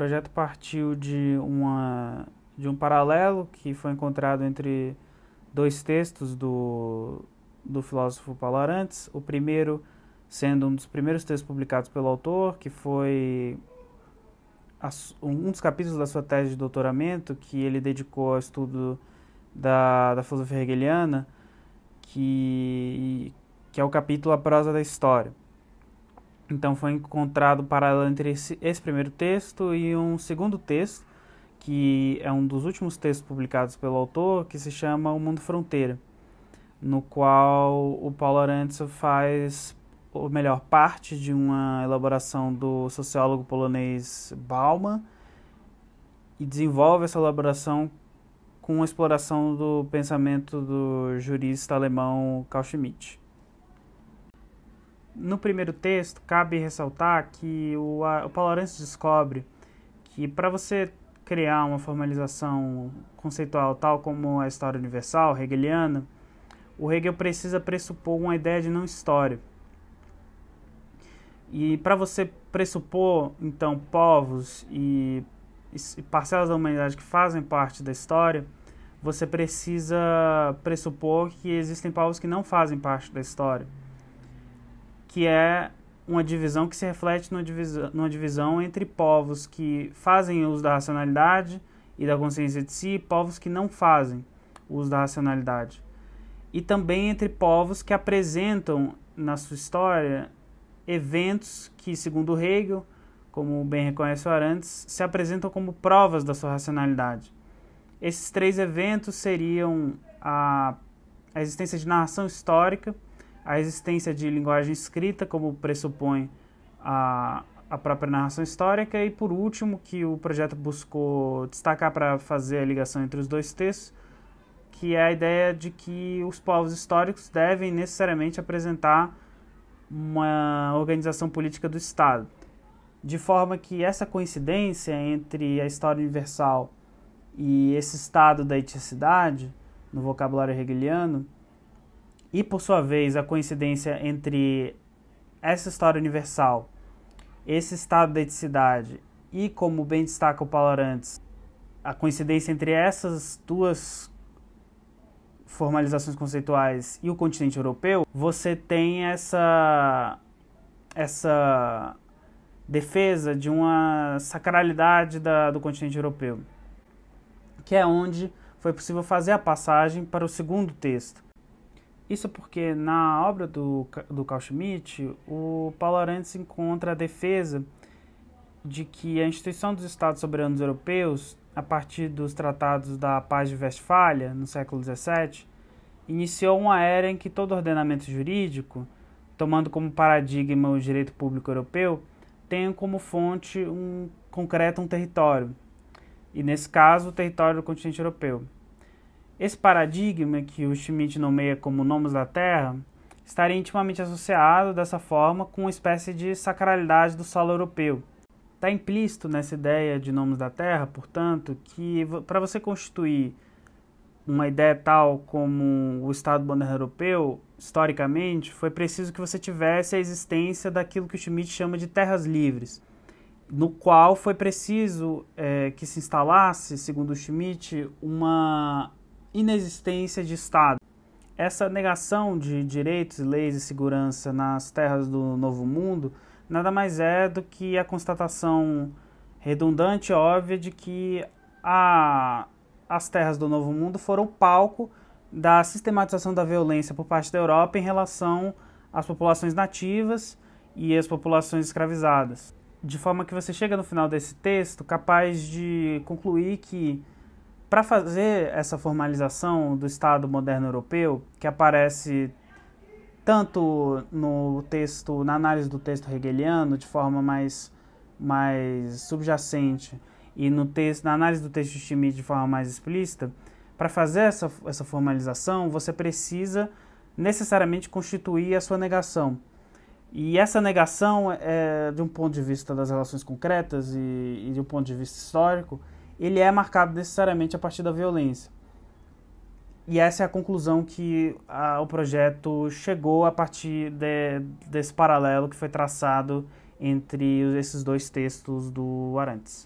projeto partiu de um paralelo que foi encontrado entre dois textos do filósofo Paulo Arantes, o primeiro sendo um dos primeiros textos publicados pelo autor, que foi um dos capítulos da sua tese de doutoramento, que ele dedicou ao estudo da filosofia hegeliana, que é o capítulo A Prosa da História. Então foi encontrado um paralelo entre esse primeiro texto e um segundo texto, que é um dos últimos textos publicados pelo autor, que se chama O Mundo Fronteira, no qual o Paulo Arantes faz, ou melhor, parte de uma elaboração do sociólogo polonês Bauman e desenvolve essa elaboração com a exploração do pensamento do jurista alemão Carl Schmitt. No primeiro texto, cabe ressaltar que o Paulo Arantes descobre que para você criar uma formalização conceitual tal como a história universal, hegeliana, o Hegel precisa pressupor uma ideia de não-história. E para você pressupor, então, povos e parcelas da humanidade que fazem parte da história, você precisa pressupor que existem povos que não fazem parte da história, que é uma divisão que se reflete numa divisão entre povos que fazem uso da racionalidade e da consciência de si e povos que não fazem uso da racionalidade. E também entre povos que apresentam na sua história eventos que, segundo Hegel, como bem reconhece o Arantes, se apresentam como provas da sua racionalidade. Esses três eventos seriam a existência de narração histórica, a existência de linguagem escrita, como pressupõe a própria narração histórica, e por último, que o projeto buscou destacar para fazer a ligação entre os dois textos, que é a ideia de que os povos históricos devem necessariamente apresentar uma organização política do Estado, de forma que essa coincidência entre a história universal e esse estado da eticidade, no vocabulário hegeliano, e, por sua vez, a coincidência entre essa história universal, esse estado da eticidade e, como bem destaca o Paulo Arantes, a coincidência entre essas duas formalizações conceituais e o continente europeu, você tem essa defesa de uma sacralidade do continente europeu, que é onde foi possível fazer a passagem para o segundo texto. Isso porque na obra do Carl Schmitt, o Paulo Arantes encontra a defesa de que a instituição dos Estados soberanos europeus, a partir dos tratados da Paz de Westfália, no século XVII, iniciou uma era em que todo ordenamento jurídico, tomando como paradigma o direito público europeu, tem como fonte concreta um território, e nesse caso o território do continente europeu. Esse paradigma, que o Schmitt nomeia como Nomos da Terra, estaria intimamente associado, dessa forma, com uma espécie de sacralidade do solo europeu. Está implícito nessa ideia de Nomos da Terra, portanto, que para você constituir uma ideia tal como o Estado moderno europeu, historicamente, foi preciso que você tivesse a existência daquilo que o Schmitt chama de terras livres, no qual foi preciso que se instalasse, segundo o Schmitt, uma inexistência de Estado. Essa negação de direitos, leis e segurança nas terras do Novo Mundo nada mais é do que a constatação redundante e óbvia de que as terras do Novo Mundo foram palco da sistematização da violência por parte da Europa em relação às populações nativas e às populações escravizadas. De forma que você chega no final desse texto capaz de concluir que, para fazer essa formalização do Estado moderno europeu, que aparece tanto no texto, na análise do texto hegeliano, de forma mais subjacente, e na análise do texto de Schmitt de forma mais explícita, para fazer essa formalização, você precisa necessariamente constituir a sua negação. E essa negação, de um ponto de vista das relações concretas e de um ponto de vista histórico, ele é marcado necessariamente a partir da violência. E essa é a conclusão que o projeto chegou a partir desse paralelo que foi traçado entre esses dois textos do Arantes.